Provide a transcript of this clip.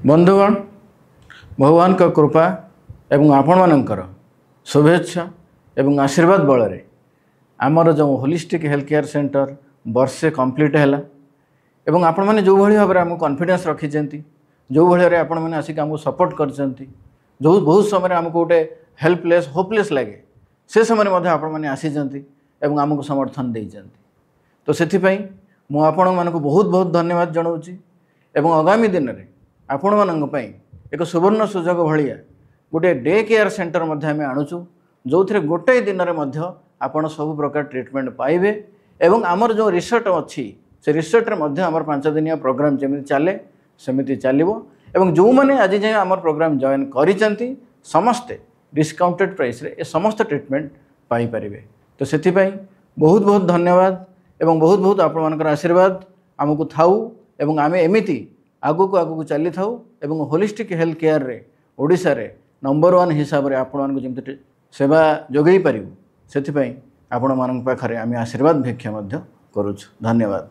बंधुगण भगवान का कृपा एवं आपण मानकर शुभेच्छा एवं आशीर्वाद बल आमर जो होलिस्टिक हेल्थ केयर सेंटर वर्षे कंप्लीट है एवं आपण मैंने जो भाई भाव में आमको कॉन्फिडेंस रखिंट जो भाई आपण मैंने आसिक आमको सपोर्ट कर जो बहुत समय आमको गोटे हेल्पलेस होपलेस लगे से समय आपण मैंने आसीचंती एवं आमको समर्थन देइचंती। तो सेथिपई मु आपण मानक बहुत बहुत धन्यवाद जनाऊँगी एवं आगामी दिन में आपण मानक पई एक सुवर्ण सुजोग भाया गोटे डे केयर सेंटर आम आणुचु जो थे गोटे दिन में आपण सब प्रकार ट्रीटमेंट पाइबे एवं आमर जो रिसर्च अच्छी से रिसर्च आमर 5 दिनिया प्रोग्राम जमी चले सेमती चलो एवं जो मैंने आज जाए आमर प्रोग्राम जॉइन करिसेंती समस्ते डिस्काउंटेड प्राइस रे ए समस्त ट्रीटमेंट पाई परिबे। तो सेथिपई बहुत बहुत धन्यवाद एवं बहुत बहुत आपण मानकर आशीर्वाद आमको थाऊ एवं आमे एमिति आगु चली थाऊ एवं होलिस्टिक हेल्थ केयर रे ओडिशा रे नंबर 1 हिसाब रे आपण मानक जेमति सेवा जोगई पारिबु सेथिपई आपण मानक पाखरे आमे आशीर्वाद भिक्षा मध्य करूछु। धन्यवाद।